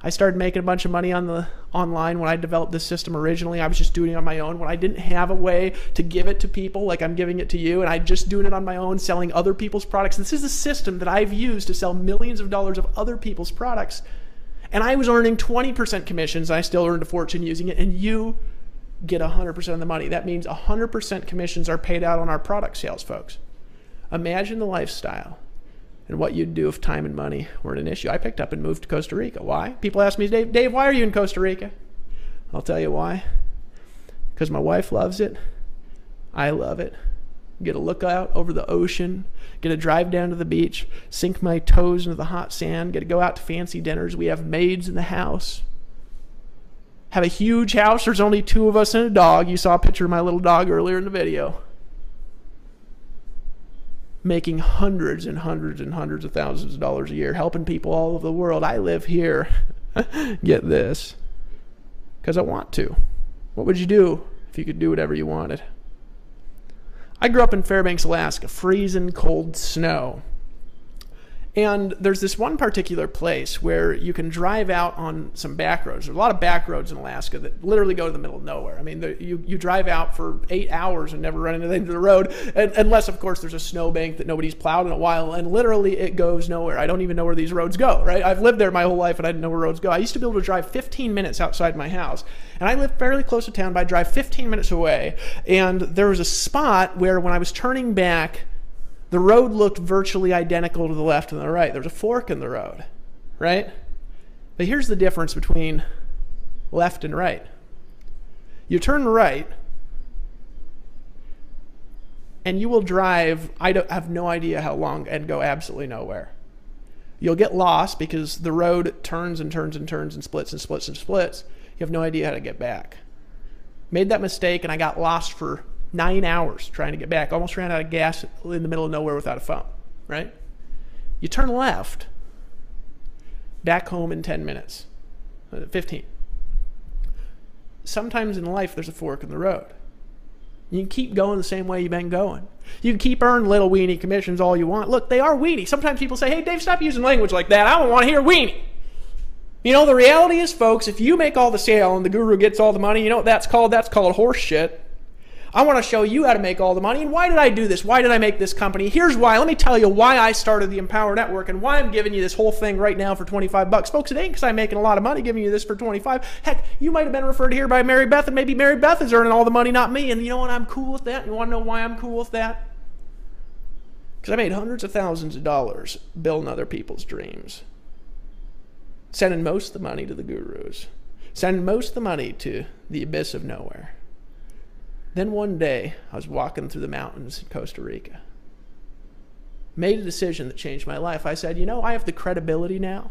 I started making a bunch of money online when I developed this system originally. I was just doing it on my own. When I didn't have a way to give it to people like I'm giving it to you, and I just doing it on my own, selling other people's products. This is a system that I've used to sell millions of dollars of other people's products. And I was earning 20% commissions. I still earned a fortune using it, and you get 100% of the money. That means 100% commissions are paid out on our product sales, folks. Imagine the lifestyle and what you'd do if time and money weren't an issue. I picked up and moved to Costa Rica. Why? People ask me, Dave, why are you in Costa Rica? I'll tell you why. Because my wife loves it. I love it. Get a look out over the ocean, get to drive down to the beach, sink my toes into the hot sand, get to go out to fancy dinners. We have maids in the house. Have a huge house. There's only 2 of us and a dog. You saw a picture of my little dog earlier in the video. Making hundreds and hundreds and hundreds of thousands of dollars a year, helping people all over the world. I live here. Get this. Because I want to. What would you do if you could do whatever you wanted? I grew up in Fairbanks, Alaska, freezing cold snow. And there's this one particular place where you can drive out on some back roads. There's a lot of back roads in Alaska that literally go to the middle of nowhere. I mean, you drive out for 8 hours and never run into the road, unless, of course, there's a snowbank that nobody's plowed in a while, and literally it goes nowhere. I don't even know where these roads go, right? I've lived there my whole life, and I didn't know where roads go. I used to be able to drive 15 minutes outside my house, and I live fairly close to town, but I drive 15 minutes away, and there was a spot where when I was turning back, the road looked virtually identical to the left and the right. There was a fork in the road, right? But here's the difference between left and right. You turn right, and you will drive, I have no idea how long, and go absolutely nowhere. You'll get lost because the road turns and turns and turns and splits and splits and splits. You have no idea how to get back. Made that mistake, and I got lost for 9 hours trying to get back. Almost ran out of gas in the middle of nowhere without a phone, right? You turn left, back home in 10 minutes, 15. Sometimes in life there's a fork in the road. You can keep going the same way you've been going. You can keep earning little weenie commissions all you want. Look, they are weenie. Sometimes people say, hey, Dave, stop using language like that. I don't want to hear weenie. You know, the reality is, folks, if you make all the sale and the guru gets all the money, you know what that's called? That's called horse shit. I want to show you how to make all the money. And why did I do this? Why did I make this company? Here's why. Let me tell you why I started the Empower Network and why I'm giving you this whole thing right now for 25 bucks. Folks, it ain't because I'm making a lot of money giving you this for 25. Heck, you might have been referred here by Mary Beth, and maybe Mary Beth is earning all the money, not me. And you know what? I'm cool with that. You want to know why I'm cool with that? Because I made hundreds of thousands of dollars building other people's dreams. Sending most of the money to the gurus. Sending most of the money to the abyss of nowhere. Then one day, I was walking through the mountains in Costa Rica. Made a decision that changed my life. I said, you know, I have the credibility now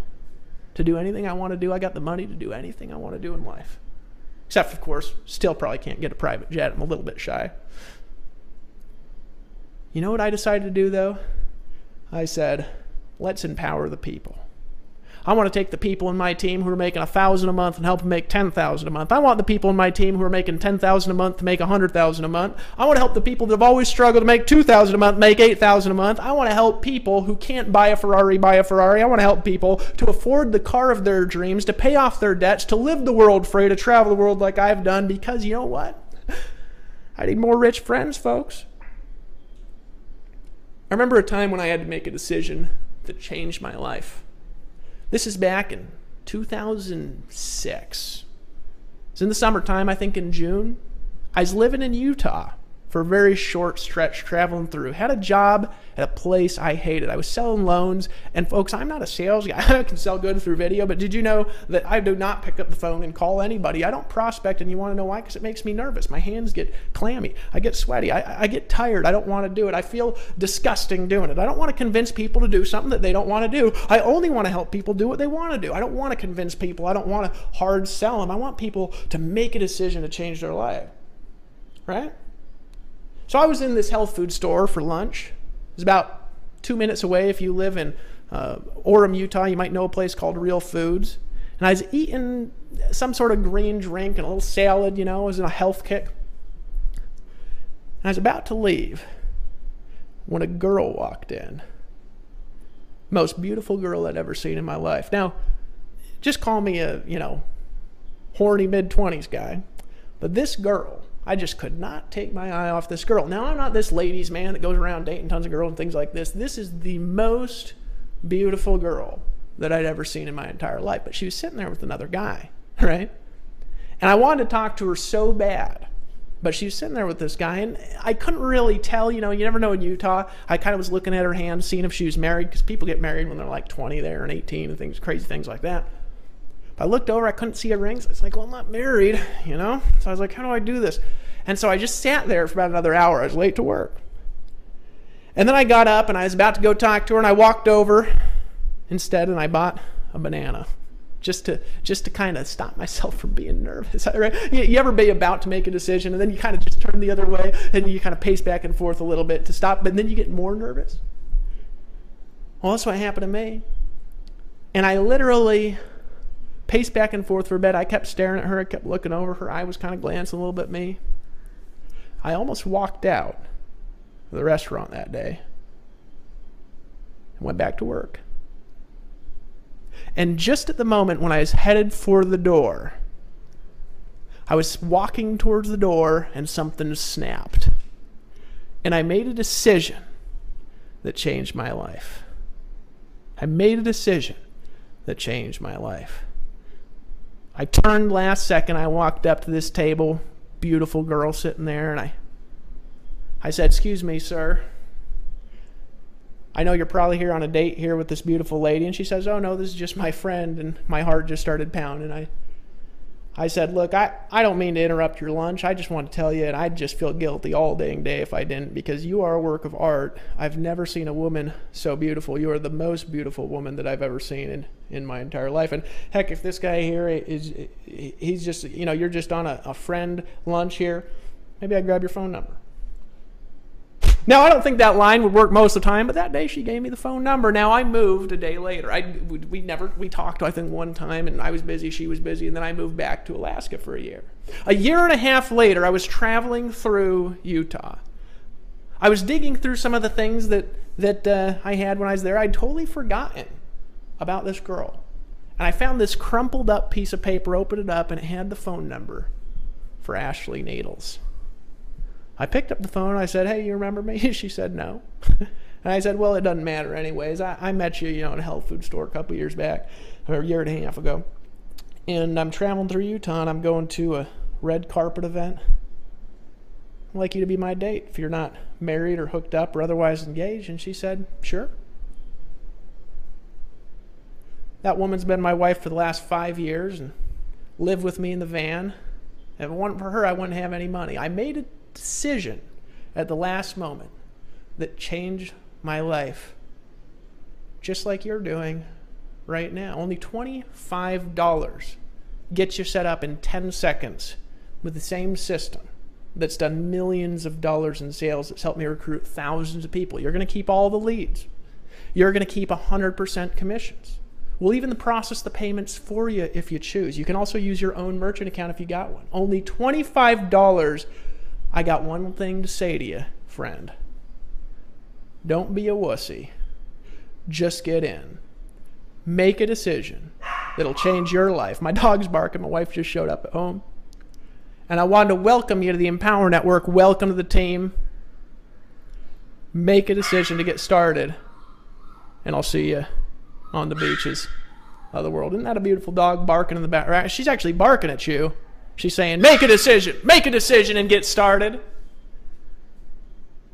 to do anything I want to do. I got the money to do anything I want to do in life. Except, of course, still probably can't get a private jet. I'm a little bit shy. You know what I decided to do, though? I said, let's empower the people. I want to take the people in my team who are making $1,000 a month and help them make $10,000 a month. I want the people in my team who are making $10,000 a month to make $100,000 a month. I want to help the people that have always struggled to make $2,000 a month make $8,000 a month. I want to help people who can't buy a Ferrari buy a Ferrari. I want to help people to afford the car of their dreams, to pay off their debts, to live the world free, to travel the world like I've done, because you know what? I need more rich friends, folks. I remember a time when I had to make a decision that changed my life. This is back in 2006. It was in the summertime, I think in June. I was living in Utah for a very short stretch, traveling through. Had a job at a place I hated. I was selling loans. And folks, I'm not a sales guy. I can sell good through video, but did you know that I do not pick up the phone and call anybody? I don't prospect, and you want to know why? Because it makes me nervous. My hands get clammy. I get sweaty. I get tired. I don't want to do it. I feel disgusting doing it. I don't want to convince people to do something that they don't want to do. I only want to help people do what they want to do. I don't want to convince people. I don't want to hard sell them. I want people to make a decision to change their life. Right? So I was in this health food store for lunch. It was about 2 minutes away. If you live in Orem, Utah, you might know a place called Real Foods. And I was eating some sort of green drink and a little salad, you know. I was in a health kick. And I was about to leave when a girl walked in. Most beautiful girl I'd ever seen in my life. Now, just call me a, you know, horny mid-20s guy. But this girl, I just could not take my eye off this girl. Now, I'm not this ladies' man that goes around dating tons of girls and things like this. This is the most beautiful girl that I'd ever seen in my entire life. But she was sitting there with another guy, right? And I wanted to talk to her so bad. But she was sitting there with this guy, and I couldn't really tell. You know, you never know in Utah. I kind of was looking at her hand, seeing if she was married, because people get married when they're like 20 there and 18 and things, crazy things like that. I looked over, I couldn't see a ring, so I was like, well, I'm not married, you know? So I was like, how do I do this? And so I just sat there for about another hour. I was late to work. And then I got up, and I was about to go talk to her, and I walked over instead, and I bought a banana just to kind of stop myself from being nervous. Right? You ever be about to make a decision, and then you kind of just turn the other way, and you kind of pace back and forth a little bit to stop, but then you get more nervous? Well, that's what happened to me. And I literally paced back and forth for a bit. I kept staring at her. I kept looking over. Her eye was kind of glancing a little bit at me. I almost walked out of the restaurant that day and went back to work. And just at the moment when I was headed for the door, I was walking towards the door and something snapped. And I made a decision that changed my life. I made a decision that changed my life. I turned last second. I walked up to this table, beautiful girl sitting there, and I said, excuse me, sir. I know you're probably here on a date here with this beautiful lady. And she says, oh, no, this is just my friend. And my heart just started pounding. I said, look, I don't mean to interrupt your lunch. I just want to tell you, and I'd just feel guilty all dang day if I didn't, because you are a work of art. I've never seen a woman so beautiful. You are the most beautiful woman that I've ever seen in my entire life. And heck, if this guy here he's just, you know, you're just on a friend lunch here, maybe I'd grab your phone number. Now, I don't think that line would work most of the time, but that day she gave me the phone number. Now, I moved a day later. We talked, I think, one time, and I was busy, she was busy, and then I moved back to Alaska for a year. A year and a half later, I was traveling through Utah. I was digging through some of the things that I had when I was there. I'd totally forgotten about this girl. And I found this crumpled up piece of paper, opened it up, and it had the phone number for Ashley Needles. I picked up the phone. I said, hey, you remember me? She said, no. And I said, well, it doesn't matter anyways. I met you, in a health food store a couple years back, or a year and a half ago. And I'm traveling through Utah, and I'm going to a red carpet event. I'd like you to be my date if you're not married or hooked up or otherwise engaged. And she said, sure. That woman's been my wife for the last 5 years and lived with me in the van. If it wasn't for her, I wouldn't have any money. I made a decision at the last moment that changed my life, just like you're doing right now. Only $25 gets you set up in 10 seconds with the same system that's done millions of dollars in sales, that's helped me recruit thousands of people. You're going to keep all the leads. You're going to keep 100% commissions. We'll even process the payments for you if you choose. You can also use your own merchant account if you got one. Only $25. I got one thing to say to you, friend. Don't be a wussy. Just get in. Make a decision that'll change your life. My dog's barking. My wife just showed up at home. And I wanted to welcome you to the Empower Network. Welcome to the team. Make a decision to get started. And I'll see you on the beaches of the world. Isn't that a beautiful dog barking in the background? She's actually barking at you. She's saying, make a decision and get started.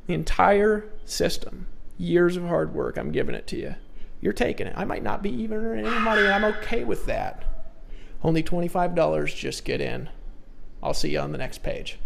The entire system, years of hard work, I'm giving it to you. You're taking it. I might not be even earning any money, and I'm okay with that. Only $25, just get in. I'll see you on the next page.